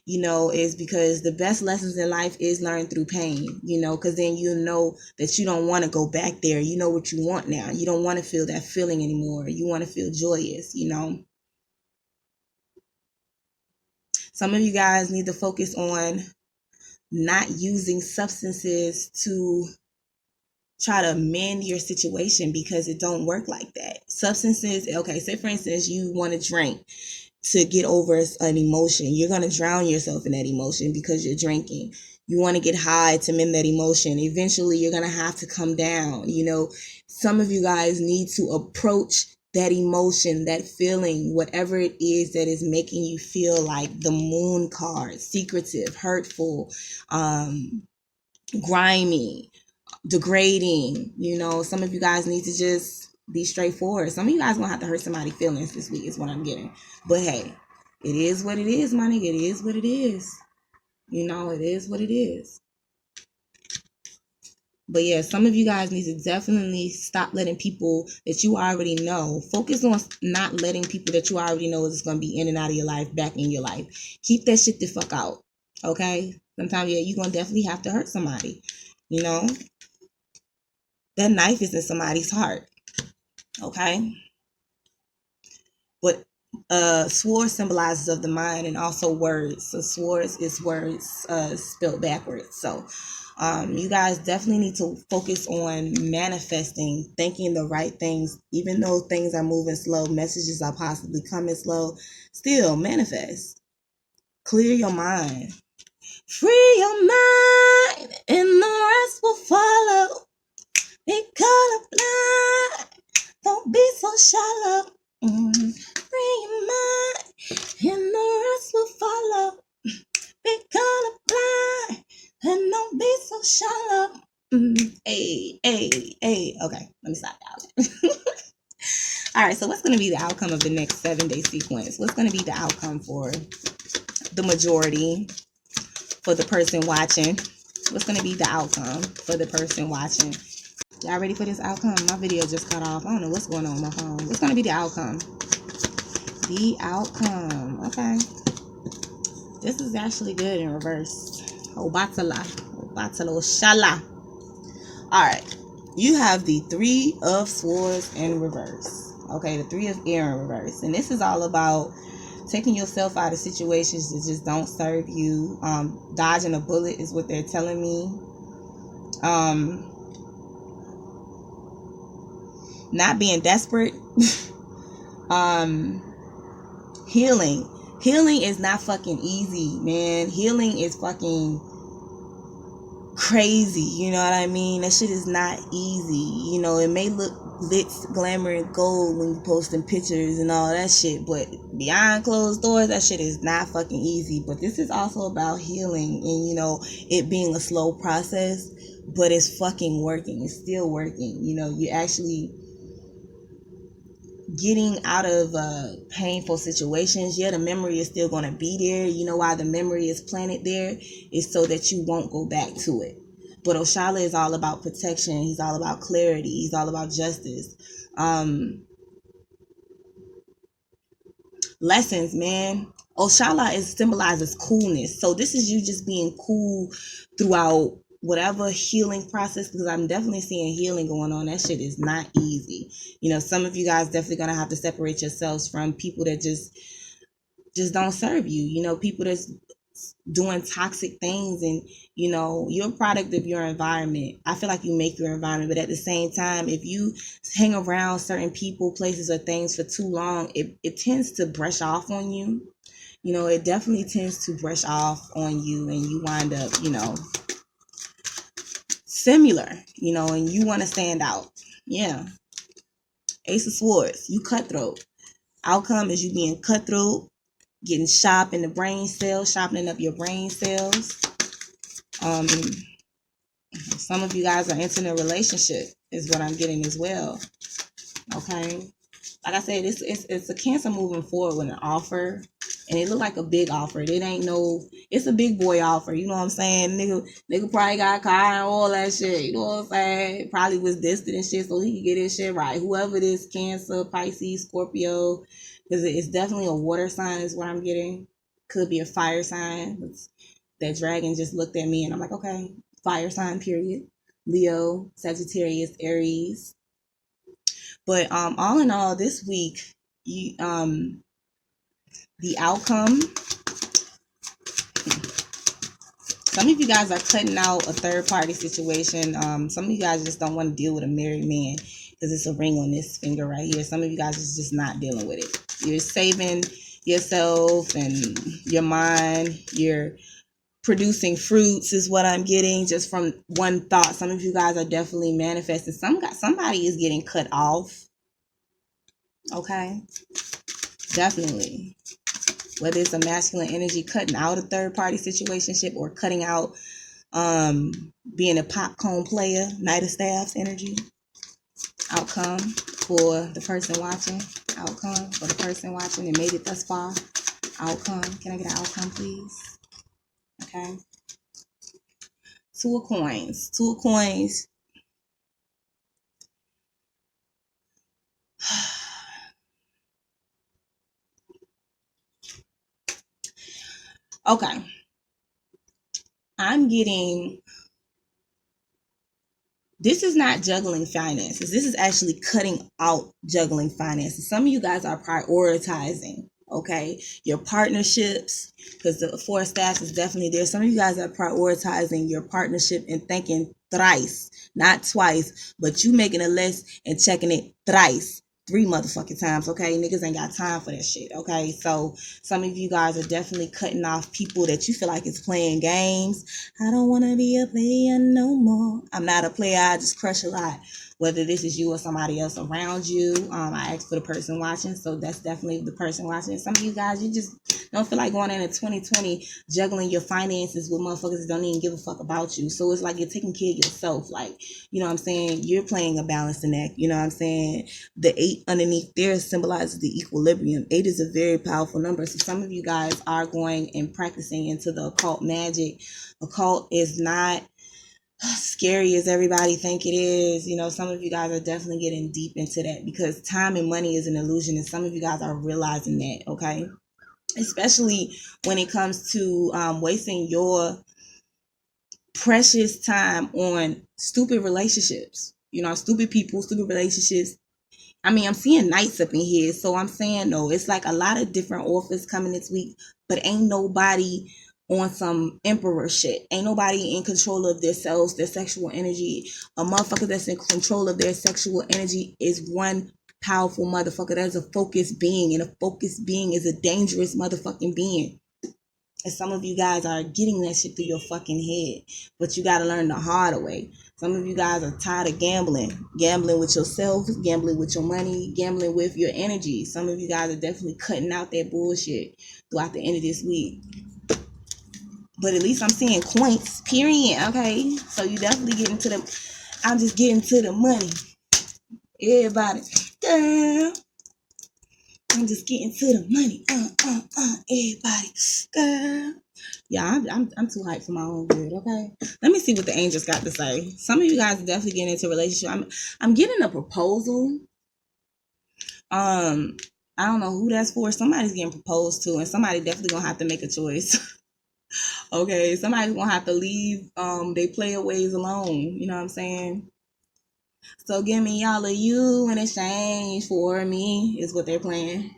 C: is because the best lessons in life is learned through pain, because then you know that you don't want to go back there. You know what you want now. You don't want to feel that feeling anymore. You want to feel joyous, Some of you guys need to focus on not using substances to try to mend your situation, because it don't work like that. Substances, okay, say for instance, you want to drink to get over an emotion. You're going to drown yourself in that emotion because you're drinking. You want to get high to mend that emotion. Eventually, you're going to have to come down. Some of you guys need to approach that emotion, that feeling, whatever it is that is making you feel like the moon card, secretive, hurtful, grimy, degrading. Some of you guys need to just be straightforward. Some of you guys gonna have to hurt somebody's feelings this week is what I'm getting. But hey, it is what it is, my nigga. It is what it is. It is what it is. But yeah, some of you guys need to definitely stop letting people that you already know. Focus on not letting people that you already know is going to be in and out of your life back in your life. Keep that shit the fuck out. Okay? Sometimes, yeah, you're going to definitely have to hurt somebody. That knife is in somebody's heart. Okay? But sword symbolizes of the mind and also words. So swords is words spelled backwards. So you guys definitely need to focus on manifesting, thinking the right things. Even though things are moving slow, messages are possibly coming slow, still manifest. Clear your mind. Free your mind and the rest will follow. Be colorblind. Don't be so shallow. Free your mind and the rest will follow. Be colorblind and don't be so shallow. Hey. Okay, let me stop now. All right, so what's going to be the outcome of the next 7-day sequence? What's going to be the outcome for the majority, for the person watching? What's going to be the outcome for the person watching? Y'all ready for this outcome? My video just cut off. I don't know what's going on with my phone. What's going to be the outcome? The outcome. Okay. This is actually good in reverse. Obatala. Shala. Alright. You have the 3 of Swords in reverse. Okay, the 3 of Air in reverse. And this is all about taking yourself out of situations that just don't serve you. Dodging a bullet is what they're telling me. Not being desperate. Healing is not fucking easy, man. Healing is fucking crazy, you know what I mean? That shit is not easy. It may look glitz, glamour, and gold when you posting pictures and all that shit, but behind closed doors, that shit is not fucking easy. But this is also about healing and, it being a slow process, but it's fucking working. It's still working. You actually getting out of painful situations. Yeah, the memory is still going to be there. You know why the memory is planted there? It's so that you won't go back to it. But Oshala is all about protection. He's all about clarity. He's all about justice. Lessons, man. Oshala symbolizes coolness. So this is you just being cool throughout whatever healing process, because I'm definitely seeing healing going on. That shit is not easy. Some of you guys definitely gonna have to separate yourselves from people that just don't serve you. People that's doing toxic things, and you're a product of your environment. I feel like you make your environment, but at the same time, if you hang around certain people, places, or things for too long, it tends to brush off on you. It definitely tends to brush off on you, and you wind up similar, and you want to stand out. Yeah. Ace of Swords, you cutthroat. Outcome is you being cutthroat, getting sharp in the brain cells, sharpening up your brain cells. Some of you guys are entering a relationship is what I'm getting as well. Okay. Like I said, it's a Cancer moving forward with an offer, And it looked like a big offer. It ain't no, it's a big boy offer. You know what I'm saying? Nigga probably got a car and all that shit. You know what I'm saying? Probably was distant and shit so he could get his shit right. Whoever it is, Cancer, Pisces, Scorpio, because it's definitely a water sign is what I'm getting. Could be a fire sign. That dragon just looked at me and I'm like, okay, fire sign, period. Leo, Sagittarius, Aries. But all in all, this week, you the outcome, some of you guys are cutting out a third party situation. Some of you guys just don't want to deal with a married man because it's a ring on this finger right here. Some of you guys is just not dealing with it. You're saving yourself and your mind. You're producing fruits is what I'm getting just from one thought. Some of you guys are definitely manifesting. Somebody is getting cut off. Okay, definitely. Whether it's a masculine energy cutting out a third party situationship or cutting out being a popcorn player, Knight of Staffs energy. Outcome for the person watching. Outcome for the person watching and made it thus far. Outcome. Can I get an outcome, please? Okay. Two of coins. Two of coins. Okay. I'm getting, this is not juggling finances. This is actually cutting out juggling finances. Some of you guys are prioritizing, okay, your partnerships, because the Four of Staffs is definitely there. Some of you guys are prioritizing your partnership and thinking thrice, not twice, but you making a list and checking it thrice. 3 motherfucking times, okay? Niggas ain't got time for that shit, okay? So some of you guys are definitely cutting off people that you feel like is playing games. I don't want to be a player no more. I'm not a player. I just crush a lot. Whether this is you or somebody else around you. I asked for the person watching, so that's definitely the person watching. Some of you guys, you just don't feel like going into 2020 juggling your finances with motherfuckers that don't even give a fuck about you. So it's like you're taking care of yourself. Like, you know what I'm saying? You're playing a balancing act. You know what I'm saying? The 8 underneath there symbolizes the equilibrium. 8 is a very powerful number. So some of you guys are going and practicing into the occult magic. Occult is not scary as everybody think it is. You know, some of you guys are definitely getting deep into that because time and money is an illusion, and some of you guys are realizing that, okay? Especially when it comes to wasting your precious time on stupid relationships. You know, stupid people, stupid relationships. I mean, I'm seeing knights up in here, so I'm saying no. It's like a lot of different offers coming this week, but ain't nobody on some emperor shit. Ain't nobody in control of their selves, their sexual energy. A motherfucker that's in control of their sexual energy is one powerful motherfucker. That's a focused being, and a focused being is a dangerous motherfucking being. And some of you guys are getting that shit through your fucking head, but you gotta learn the hard way. Some of you guys are tired of gambling with yourself, gambling with your money, gambling with your energy. Some of you guys are definitely cutting out that bullshit throughout the end of this week. But at least I'm seeing coins, period, okay? So you definitely getting to the, I'm just getting to the money. Everybody, girl. I'm just getting to the money. Everybody, girl. Yeah, I'm too hyped for my own good, okay? Let me see what the angels got to say. Some of you guys are definitely getting into a relationship. I'm getting a proposal. I don't know who that's for. Somebody's getting proposed to, and somebody definitely gonna have to make a choice. Okay, somebody's gonna have to leave they player ways alone. You know what I'm saying? So give me all of you in exchange for me is what they're playing.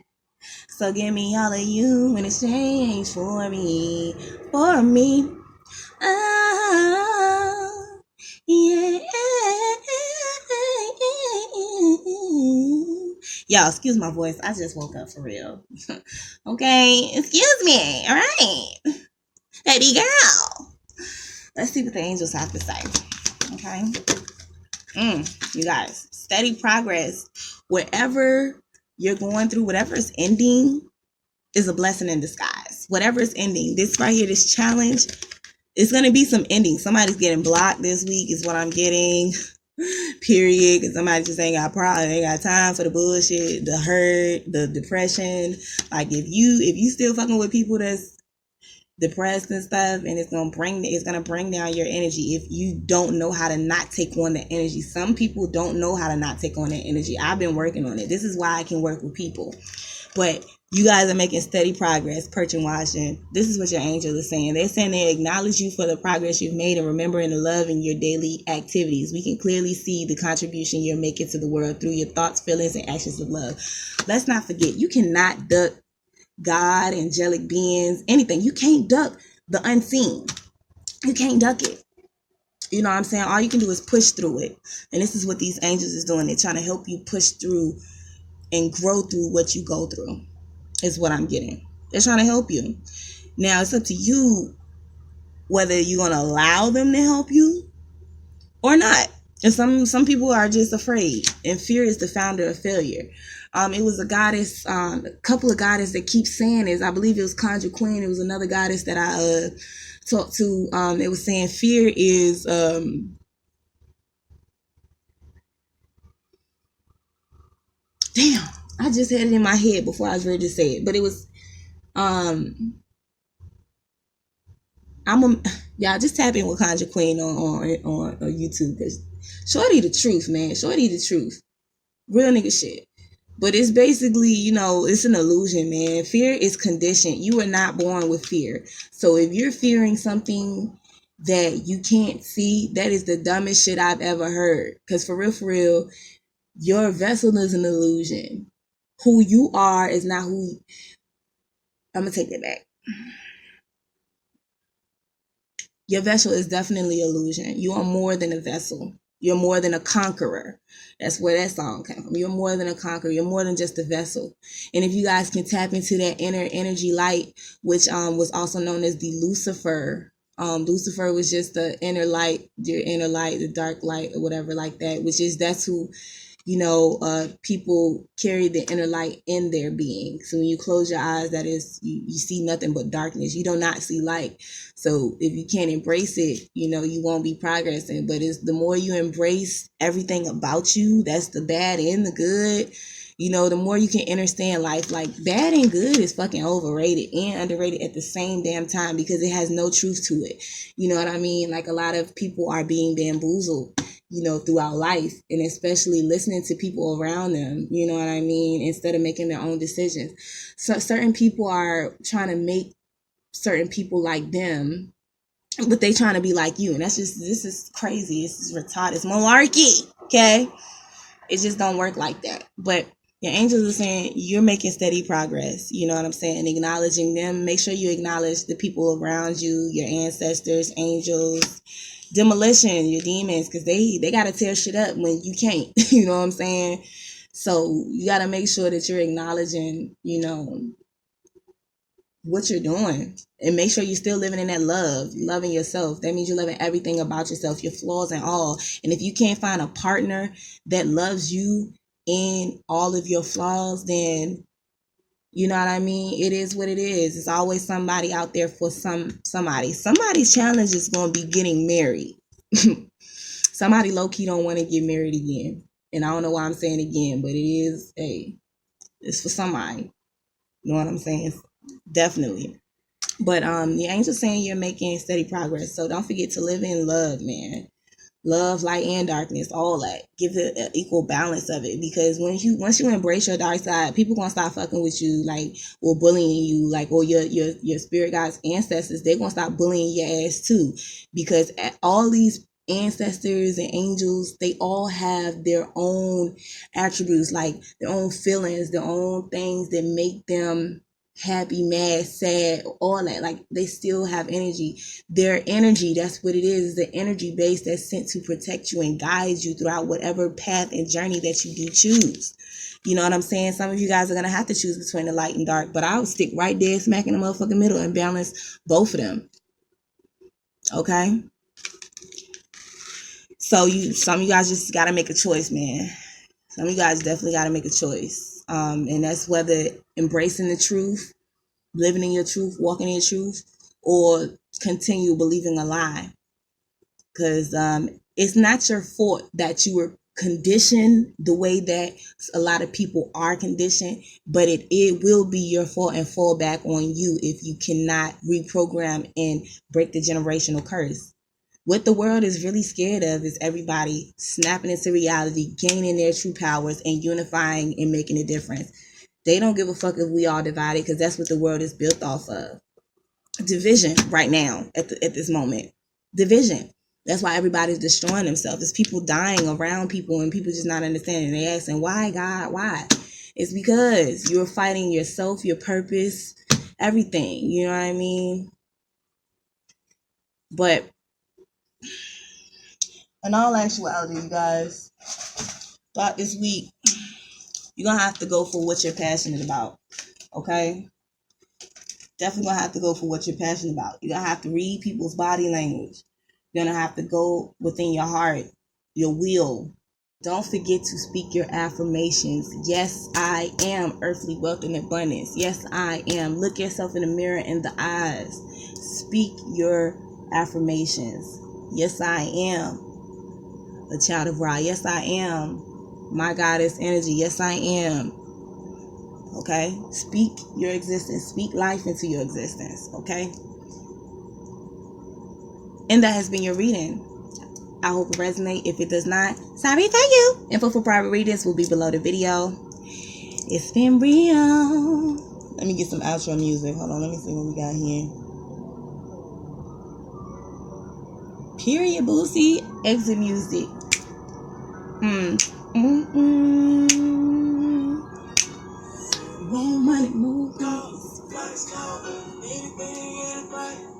C: So give me all of you in exchange for me, for me. Oh, yeah. Y'all, excuse my voice. I just woke up for real. Okay, excuse me. All right, baby girl. Let's see what the angels have to say. Okay. You guys, steady progress. Wherever you're going through, whatever is ending is a blessing in disguise. Whatever is ending, this right here, this challenge, it's going to be some ending. Somebody's getting blocked this week is what I'm getting. Period. Because somebody just ain't got problem, ain't got time for the bullshit, the hurt, the depression. Like if you still fucking with people that's depressed and stuff, and it's gonna bring down your energy if you don't know how to not take on the energy. Some people don't know how to not take on that energy. I've been working on it. This is why I can work with people. But you guys are making steady progress, perching watching. This is what your angels are saying. They're saying they acknowledge you for the progress you've made and remembering the love in your daily activities. We can clearly see the contribution you're making to the world through your thoughts, feelings, and actions of love. Let's not forget, you cannot duck God, angelic beings, anything. You can't duck the unseen. You can't duck it. You know what I'm saying? All you can do is push through it. And this is what these angels is doing. They're trying to help you push through and grow through what you go through, is what I'm getting. They're trying to help you. Now, it's up to you whether you're going to allow them to help you or not. And some people are just afraid, and fear is the founder of failure. It was a goddess, a couple of goddesses that keep saying this. I believe it was Conjure Queen. It was another goddess that I talked to. It was saying fear is damn. I just had it in my head before I was ready to say it, but it was y'all just tap in with Conjure Queen on YouTube, because shorty the truth, man. Shorty the truth. Real nigga shit. But it's basically, it's an illusion, man. Fear is conditioned. You are not born with fear. So if you're fearing something that you can't see, that is the dumbest shit I've ever heard. Because for real, your vessel is an illusion. Who you are is not who. I'm going to take that back. Your vessel is definitely illusion. You are more than a vessel. You're more than a conqueror. That's where that song came from. You're more than a conqueror. You're more than just a vessel. And if you guys can tap into that inner energy light, which was also known as the Lucifer. Lucifer was just the inner light, your inner light, the dark light, or whatever like that, that's who, people carry the inner light in their being. So when you close your eyes, that is, you see nothing but darkness. You do not see light. So if you can't embrace it, you won't be progressing. But it's the more you embrace everything about you, that's the bad and the good, the more you can understand life. Like, bad and good is fucking overrated and underrated at the same damn time, because it has no truth to it. You know what I mean? Like, a lot of people are being bamboozled, throughout life, and especially listening to people around them, you know what I mean, instead of making their own decisions. So certain people are trying to make certain people like them, but they trying to be like you. And this is crazy. This is retarded. It's malarkey. Okay. It just don't work like that. But your angels are saying you're making steady progress. You know what I'm saying? Acknowledging them. Make sure you acknowledge the people around you, your ancestors, angels, demolition, your demons, because they got to tear shit up when you can't. You know what I'm saying? So you got to make sure that you're acknowledging, what you're doing, and make sure you're still living in that loving yourself. That means you're loving everything about yourself, your flaws and all. And if you can't find a partner that loves you in all of your flaws, then you know what I mean? It is what it is. It's always somebody out there for somebody. Somebody's challenge is going to be getting married. Somebody low-key don't want to get married again. And I don't know why I'm saying again, but it's for somebody. You know what I'm saying? Definitely. But the angel's saying you're making steady progress. So don't forget to live in love, man. Love, light, and darkness, all that. Give it an equal balance of it, because once you embrace your dark side, people gonna stop fucking with you, like, or bullying you, like, or your spirit guides, ancestors, they're gonna stop bullying your ass too, because all these ancestors and angels, they all have their own attributes, like their own feelings, their own things that make them happy, mad, sad, all that. Like, they still have energy. Their energy, that's what it is, the energy base that's sent to protect you and guide you throughout whatever path and journey that you do choose. You know what I'm saying? Some of you guys are going to have to choose between the light and dark, but I would stick right there smack in the motherfucking middle and balance both of them. Okay? So some of you guys just got to make a choice, man. Some of you guys definitely got to make a choice. And that's whether embracing the truth, living in your truth, walking in your truth, or continue believing a lie. Because It's not your fault that you were conditioned the way that a lot of people are conditioned, but it will be your fault and fall back on you if you cannot reprogram and break the generational curse. What the world is really scared of is everybody snapping into reality, gaining their true powers, and unifying and making a difference. They don't give a fuck if we all divided, because that's what the world is built off of. Division right now at this moment. Division. That's why everybody's destroying themselves. It's people dying around people and people just not understanding. They asking, why, God, why? It's because you're fighting yourself, your purpose, everything. You know what I mean? But in all actuality, you guys, throughout this week, you're going to have to go for what you're passionate about. Okay? Definitely going to have to go for what you're passionate about. You're going to have to read people's body language. You're going to have to go within your heart, your will. Don't forget to speak your affirmations. Yes, I am earthly wealth and abundance. Yes, I am. Look yourself in the mirror in the eyes. Speak your affirmations. Yes, I am a child of Ra. Yes, I am my goddess energy. Yes, I am. Okay? Speak your existence. Speak life into your existence. Okay? And that has been your reading. I hope it resonates. If it does not, sorry for you. Info for private readings will be below the video. It's been real. Let me get some outro music. Hold on. Let me see what we got here. Period, Boosie. Exit music. More money, more clothes.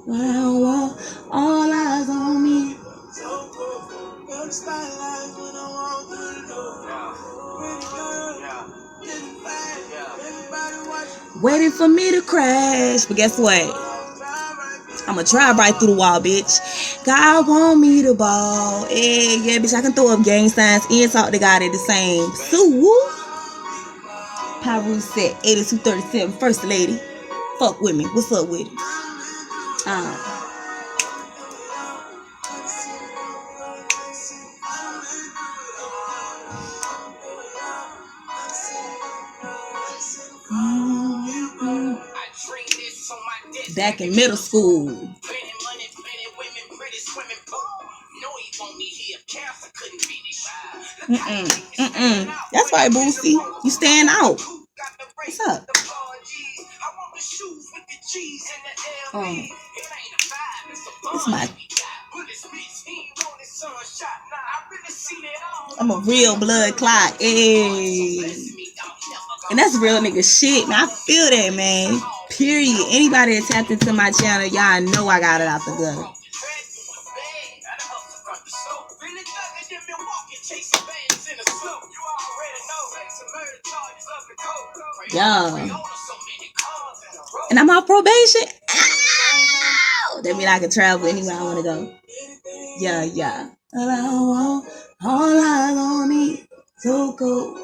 C: Well, all eyes on me. Waiting for me to crash, but guess what? I'ma drive right through the wall, bitch. God want me to ball. Hey, yeah, bitch, I can throw up gang signs and talk to God at the same. So, woo. Pyru set 8237, first lady. Fuck with me. What's up with it? Back in middle school. That's right, Boosie. You stand out. What's up? It's my. I'm a real blood clot. Hey. And that's real nigga shit. Man, I feel that, man. Period. Anybody that tapped into my channel, y'all know I got it out the gutter. Yeah. And I'm on probation. Ow! That means I can travel anywhere I want to go. Yeah. All eyes on me. So cold.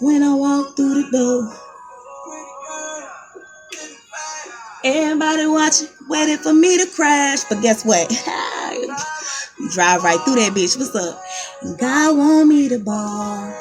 C: When I walk through the door. Everybody watching, waiting for me to crash. But guess what? Drive right through that bitch. What's up? God want me to ball.